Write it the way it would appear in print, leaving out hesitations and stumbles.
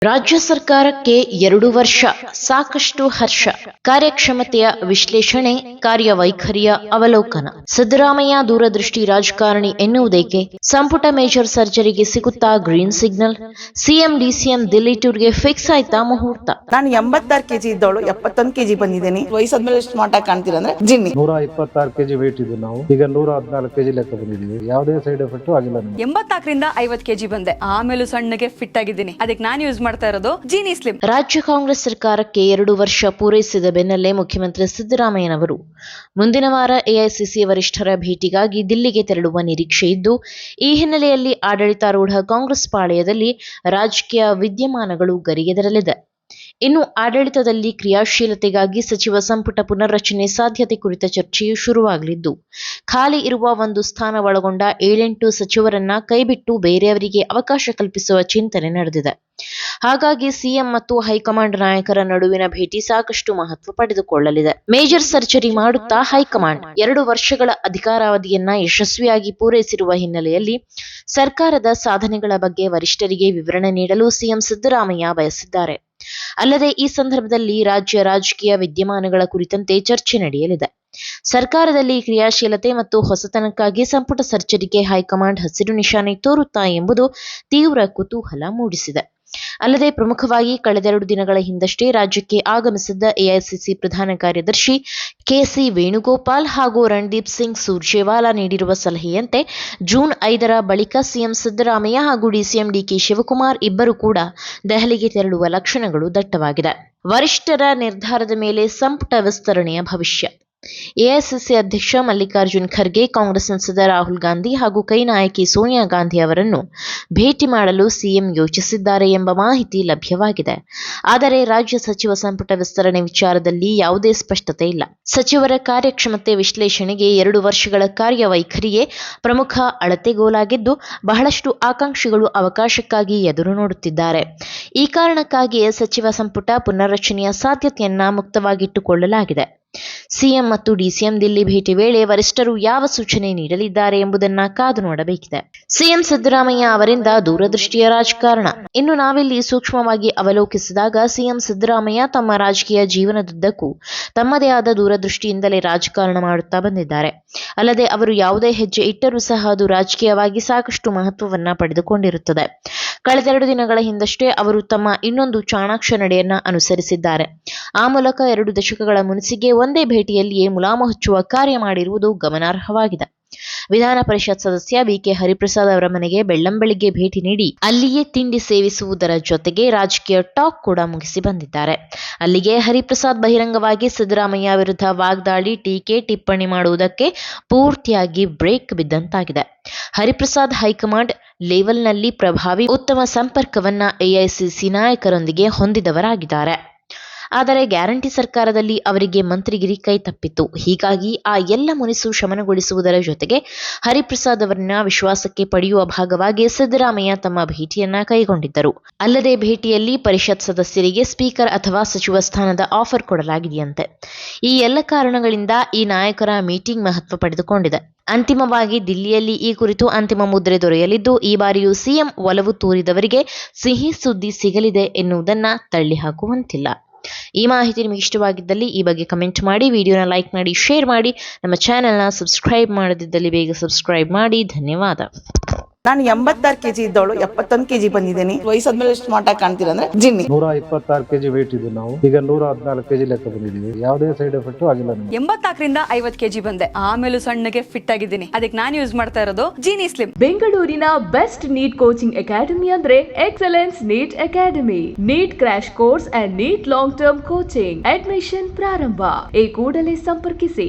ರಾಜ್ಯ ಸರ್ಕಾರಕ್ಕೆ 2 ವರ್ಷ ಸಾಕಷ್ಟು ಹರ್ಷ. ಕಾರ್ಯಕ್ಷಮತೆಯ ವಿಶ್ಲೇಷಣೆ, ಕಾರ್ಯವೈಖರಿಯ ಅವಲೋಕನ. ಸಿದ್ದರಾಮಯ್ಯ ದೂರದೃಷ್ಟಿ ರಾಜಕಾರಣಿ ಎನ್ನುವುದೇಕೆ? ಸಂಪುಟ ಮೇಜರ್ ಸರ್ಜರಿಗೆ ಸಿಗುತ್ತಾ green signal? CM DCM Delhi ಟೂರ್ಗೆ ಫಿಕ್ಸ್ ಆಯ್ತಾ ಮುಹೂರ್ತ? ನಾನು 86 kg ಇದ್ದವಳು 71 kg ಬಂದಿದ್ದೀನಿ. ವಯಸ್ಸಾದ್ಮೇಲೆ ಸ್ಮಾರ್ಟ್ ಆಗಿ ಕಾಣ್ತೀರಾ ಅಂದ್ರೆ ಜಿನ್ನಿ. 126 kg ವೇಟ್ ಇದೆ. ನಾವು ಈಗ 114 kg ಲೆಕ್ಕ ಬಂದಿದ್ದೀವಿ. ಯಾವುದೇ ಸೈಡ್ ಎಫೆಕ್ಟ್ ಆಗಿಲ್ಲ. 84ರಿಂದ 50 kg ಬಂದೆ. ಆಮೇಲೆ ಸಣ್ಣಗೆ ಫಿಟ್ ಆಗಿದ್ದೀನಿ. ಅದಕ್ಕೆ ನಾನು ಯೂಸ್ ಮಾಡ್ತಾ ಇರೋದು ಜೀನಿ ಸ್ಲಿಮ್. ರಾಜ್ಯ ಕಾಂಗ್ರೆಸ್ ಸರ್ಕಾರಕ್ಕೆ 2 ವರ್ಷ ಪೂರೈಸಿದ ಬೆನ್ನಲ್ಲೇ ಮುಖ್ಯಮಂತ್ರಿ ಸಿದ್ದರಾಮಯ್ಯನವರು ಮುಂದಿನ ವಾರ ಎಐಸಿಸಿ ವರಿಷ್ಠರ ಭೇಟಿಗಾಗಿ ದಿಲ್ಲಿಗೆ ತೆರಳುವ ನಿರೀಕ್ಷೆ ಇದ್ದು, ಈ ಹಿನ್ನೆಲೆಯಲ್ಲಿ ಆಡಳಿತಾರೂಢ ಕಾಂಗ್ರೆಸ್ ಪಾಳೆಯದಲ್ಲಿ ರಾಜಕೀಯ ವಿದ್ಯಮಾನಗಳು ಗರಿಗೆದರಲಿದೆ. ಇನ್ನು ಆಡಳಿತದಲ್ಲಿ ಕ್ರಿಯಾಶೀಲತೆಗಾಗಿ ಸಚಿವ ಸಂಪುಟ ಪುನರ್ರಚನೆ ಸಾಧ್ಯತೆ ಕುರಿತ ಚರ್ಚೆಯೂ ಶುರುವಾಗಲಿದ್ದು, ಖಾಲಿ ಇರುವ ಒಂದು ಸ್ಥಾನ ಒಳಗೊಂಡ 7-8 ಸಚಿವರನ್ನ ಕೈಬಿಟ್ಟು ಬೇರೆಯವರಿಗೆ ಅವಕಾಶ ಕಲ್ಪಿಸುವ ಚಿಂತನೆ ನಡೆದಿದೆ. ಹಾಗಾಗಿ ಸಿಎಂ ಮತ್ತು ಹೈಕಮಾಂಡ್ ನಾಯಕರ ನಡುವಿನ ಭೇಟಿ ಸಾಕಷ್ಟು ಮಹತ್ವ ಪಡೆದುಕೊಳ್ಳಲಿದೆ. ಮೇಜರ್ ಸರ್ಜರಿ ಮಾಡುತ್ತಾ ಹೈಕಮಾಂಡ್ 2 ವರ್ಷಗಳ ಅಧಿಕಾರಾವಧಿಯನ್ನ ಯಶಸ್ವಿಯಾಗಿ ಪೂರೈಸಿರುವ ಹಿನ್ನೆಲೆಯಲ್ಲಿ ಸರ್ಕಾರದ ಸಾಧನೆಗಳ ಬಗ್ಗೆ ವರಿಷ್ಠರಿಗೆ ವಿವರಣೆ ನೀಡಲು ಸಿಎಂ ಸಿದ್ದರಾಮಯ್ಯ ಬಯಸಿದ್ದಾರೆ. ಅಲ್ಲದೆ ಈ ಸಂದರ್ಭದಲ್ಲಿ ರಾಜ್ಯ ರಾಜಕೀಯ ವಿದ್ಯಮಾನಗಳ ಕುರಿತಂತೆ ಚರ್ಚೆ ನಡೆಯಲಿದೆ. ಸರ್ಕಾರದಲ್ಲಿ ಕ್ರಿಯಾಶೀಲತೆ ಮತ್ತು ಹೊಸತನಕ್ಕಾಗಿ ಸಂಪುಟ ಸರ್ಜರಿಗೆ ಹೈಕಮಾಂಡ್ ಹಸಿರು ನಿಶಾನೆ ತೋರುತ್ತಾ ಎಂಬುದು ತೀವ್ರ ಕುತೂಹಲ ಮೂಡಿಸಿದೆ. ಅಲ್ಲದೆ ಪ್ರಮುಖವಾಗಿ ಕಳೆದ 2 ದಿನಗಳ ಹಿಂದಷ್ಟೇ ರಾಜ್ಯಕ್ಕೆ ಆಗಮಿಸಿದ್ದ ಎಐಸಿಸಿ ಪ್ರಧಾನ ಕಾರ್ಯದರ್ಶಿ ಕೆಸಿ ವೇಣುಗೋಪಾಲ್ ಹಾಗೂ ರಣದೀಪ್ ಸಿಂಗ್ ಸುರ್ಜೇವಾಲಾ ನೀಡಿರುವ ಸಲಹೆಯಂತೆ ಜೂನ್ 5ರ ಬಳಿಕ ಸಿಎಂ ಸಿದ್ದರಾಮಯ್ಯ ಹಾಗೂ ಡಿಸಿಎಂ ಡಿಕೆ ಶಿವಕುಮಾರ್ ಇಬ್ಬರು ಕೂಡ ದೆಹಲಿಗೆ ತೆರಳುವ ಲಕ್ಷಣಗಳು ದಟ್ಟವಾಗಿದೆ. ವರಿಷ್ಠರ ನಿರ್ಧಾರದ ಮೇಲೆ ಸಂಪುಟ ವಿಸ್ತರಣೆಯ ಭವಿಷ್ಯ. ಎಐಸಿಸಿ ಅಧ್ಯಕ್ಷ ಮಲ್ಲಿಕಾರ್ಜುನ್ ಖರ್ಗೆ, ಕಾಂಗ್ರೆಸ್ ಸಂಸದ ರಾಹುಲ್ ಗಾಂಧಿ ಹಾಗೂ ಕೈ ನಾಯಕಿ ಸೋನಿಯಾ ಗಾಂಧಿ ಅವರನ್ನು ಭೇಟಿ ಮಾಡಲು ಸಿಎಂ ಯೋಚಿಸಿದ್ದಾರೆ ಎಂಬ ಮಾಹಿತಿ ಲಭ್ಯವಾಗಿದೆ. ಆದರೆ ರಾಜ್ಯ ಸಚಿವ ಸಂಪುಟ ವಿಸ್ತರಣೆ ವಿಚಾರದಲ್ಲಿ ಯಾವುದೇ ಸ್ಪಷ್ಟತೆ ಇಲ್ಲ. ಸಚಿವರ ಕಾರ್ಯಕ್ಷಮತೆ ವಿಶ್ಲೇಷಣೆಗೆ 2 ವರ್ಷಗಳ ಕಾರ್ಯವೈಖರಿಯೇ ಪ್ರಮುಖ ಅಳತೆಗೋಲಾಗಿದ್ದು, ಬಹಳಷ್ಟು ಆಕಾಂಕ್ಷಿಗಳು ಅವಕಾಶಕ್ಕಾಗಿ ಎದುರು ನೋಡುತ್ತಿದ್ದಾರೆ. ಈ ಕಾರಣಕ್ಕಾಗಿಯೇ ಸಚಿವ ಸಂಪುಟ ಪುನರ್ರಚನೆಯ ಸಾಧ್ಯತೆಯನ್ನ ಮುಕ್ತವಾಗಿಟ್ಟುಕೊಳ್ಳಲಾಗಿದೆ. ಸಿಎಂ ಮತ್ತು ಡಿಸಿಎಂ ದಿಲ್ಲಿ ಭೇಟಿ ವೇಳೆ ವರಿಷ್ಠರು ಯಾವ ಸೂಚನೆ ನೀಡಲಿದ್ದಾರೆ ಎಂಬುದನ್ನ ಕಾದು ನೋಡಬೇಕಿದೆ. ಸಿಎಂ ಸಿದ್ದರಾಮಯ್ಯ ಅವರಿಂದ ದೂರದೃಷ್ಟಿಯ ರಾಜಕಾರಣ. ಇನ್ನು ನಾವಿಲ್ಲಿ ಸೂಕ್ಷ್ಮವಾಗಿ ಅವಲೋಕಿಸಿದಾಗ ಸಿಎಂ ಸಿದ್ದರಾಮಯ್ಯ ತಮ್ಮ ರಾಜಕೀಯ ಜೀವನದುದ್ದಕ್ಕೂ ತಮ್ಮದೇ ಆದ ದೂರದೃಷ್ಟಿಯಿಂದಲೇ ರಾಜಕಾರಣ ಮಾಡುತ್ತಾ ಬಂದಿದ್ದಾರೆ. ಅಲ್ಲದೆ ಅವರು ಯಾವುದೇ ಹೆಜ್ಜೆ ಇಟ್ಟರೂ ಸಹ ಅದು ರಾಜಕೀಯವಾಗಿ ಸಾಕಷ್ಟು ಮಹತ್ವವನ್ನ ಪಡೆದುಕೊಂಡಿರುತ್ತದೆ. ಕಳೆದ 2 ದಿನಗಳ ಹಿಂದಷ್ಟೇ ಅವರು ತಮ್ಮ ಇನ್ನೊಂದು ಚಾಣಾಕ್ಷ ನಡೆಯನ್ನ ಅನುಸರಿಸಿದ್ದಾರೆ. ಆ ಮೂಲಕ 2 ದಶಕಗಳ ಮುನಿಸಿಗೆ ಒಂದೇ ಭೇಟಿಯಲ್ಲಿಯೇ ಮುಲಾಮು ಹಚ್ಚುವ ಕಾರ್ಯ ಮಾಡಿರುವುದು ಗಮನಾರ್ಹವಾಗಿದೆ. ವಿಧಾನ ಪರಿಷತ್ ಸದಸ್ಯ ಬಿಕೆ ಹರಿಪ್ರಸಾದ್ ಅವರ ಮನೆಗೆ ಬೆಳ್ಳಂಬೆಳಿಗ್ಗೆ ಭೇಟಿ ನೀಡಿ ಅಲ್ಲಿಯೇ ತಿಂಡಿ ಸೇವಿಸುವುದರ ಜೊತೆಗೆ ರಾಜಕೀಯ ಟಾಕ್ ಕೂಡ ಮುಗಿಸಿ ಬಂದಿದ್ದಾರೆ. ಅಲ್ಲಿಗೆ ಹರಿಪ್ರಸಾದ್ ಬಹಿರಂಗವಾಗಿ ಸಿದ್ದರಾಮಯ್ಯ ವಿರುದ್ಧ ವಾಗ್ದಾಳಿ, ಟೀಕೆ, ಟಿಪ್ಪಣಿ ಮಾಡುವುದಕ್ಕೆ ಪೂರ್ತಿಯಾಗಿ ಬ್ರೇಕ್ ಬಿದ್ದಂತಾಗಿದೆ. ಹರಿಪ್ರಸಾದ್ ಹೈಕಮಾಂಡ್ ಲೆವೆಲ್ನಲ್ಲಿ ಪ್ರಭಾವಿ, ಉತ್ತಮ ಸಂಪರ್ಕವನ್ನ ಎಐಸಿಸಿ ನಾಯಕರೊಂದಿಗೆ ಹೊಂದಿದವರಾಗಿದ್ದಾರೆ. ಆದರೆ ಗ್ಯಾರಂಟಿ ಸರ್ಕಾರದಲ್ಲಿ ಅವರಿಗೆ ಮಂತ್ರಿಗಿರಿ ಕೈ ತಪ್ಪಿತ್ತು. ಹೀಗಾಗಿ ಆ ಎಲ್ಲ ಮುನಿಸು ಶಮನಗೊಳಿಸುವುದರ ಜೊತೆಗೆ ಹರಿಪ್ರಸಾದ್ ಅವರನ್ನ ವಿಶ್ವಾಸಕ್ಕೆ ಪಡೆಯುವ ಭಾಗವಾಗಿ ಸಿದ್ದರಾಮಯ್ಯ ತಮ್ಮ ಭೇಟಿಯನ್ನ ಕೈಗೊಂಡಿದ್ದರು. ಅಲ್ಲದೆ ಭೇಟಿಯಲ್ಲಿ ಪರಿಷತ್ ಸದಸ್ಯರಿಗೆ ಸ್ಪೀಕರ್ ಅಥವಾ ಸಚಿವ ಸ್ಥಾನದ ಆಫರ್ ಕೊಡಲಾಗಿದೆಯಂತೆ. ಈ ಎಲ್ಲ ಕಾರಣಗಳಿಂದ ಈ ನಾಯಕರ ಮೀಟಿಂಗ್ ಮಹತ್ವ ಪಡೆದುಕೊಂಡಿದೆ. ಅಂತಿಮವಾಗಿ ದಿಲ್ಲಿಯಲ್ಲಿ ಈ ಕುರಿತು ಅಂತಿಮ ಮುದ್ರೆ ದೊರೆಯಲಿದ್ದು, ಈ ಬಾರಿಯೂ ಸಿಎಂ ಒಲವು ತೋರಿದವರಿಗೆ ಸಿಹಿ ಸುದ್ದಿ ಸಿಗಲಿದೆ ಎನ್ನುವುದನ್ನ ತಳ್ಳಿಹಾಕುವಂತಿಲ್ಲ. ಈ ಮಾಹಿತಿ ನಿಮಗೆ ಇಷ್ಟವಾಗಿದ್ದಲ್ಲಿ ಈ ಬಗ್ಗೆ ಕಮೆಂಟ್ ಮಾಡಿ, ವಿಡಿಯೋನ ಲೈಕ್ ಮಾಡಿ, ಶೇರ್ ಮಾಡಿ. ನಮ್ಮ ಚಾನೆಲ್ನ ಸಬ್ಸ್ಕ್ರೈಬ್ ಮಾಡದಿದ್ದಲ್ಲಿ ಬೇಗ ಸಬ್ಸ್ಕ್ರೈಬ್ ಮಾಡಿ. ಧನ್ಯವಾದ. ನಾನು 86 kg ಇದ್ದವಳು 71 kg ಬಂದಿದ್ದೀನಿ. ವಯಸ್ಸಾದ್ಮೇಲೆ ಸ್ಮಾರ್ಟ್ ಆಗಿ ಕಾಣ್ತೀರಾ ಅಂದ್ರೆ ಜಿನ್ನಿ. 126 kg ವೇಟ್ ಇದೆ. ನಾವು ಈಗ 114 kg ಲೆಕ್ಕ ಬಂದಿದ್ದೀವಿ. ಯಾವುದೇ ಸೈಡ್ ಎಫೆಕ್ಟ್ ಆಗಿಲ್ಲ. 84ರಿಂದ 50 kg ಬಂದೆ. ಆಮೇಲೆ ಸಣ್ಣಗೆ ಫಿಟ್ ಆಗಿದ್ದೀನಿ. ಅದಕ್ಕೆ ನಾನು ಯೂಸ್ ಮಾಡ್ತಾ ಇರೋದು ಜೀನಿ ಸ್ಲಿಮ್. ಬೆಂಗಳೂರಿನ ಬೆಸ್ಟ್ ನೀಟ್ ಕೋಚಿಂಗ್ ಅಕಾಡೆಮಿ ಅಂದ್ರೆ excellence NEET academy. NEET crash course and NEET long term coaching admission ಪ್ರಾರಂಭ. ಈ ಕೂಡಲೇ ಸಂಪರ್ಕಿಸಿ.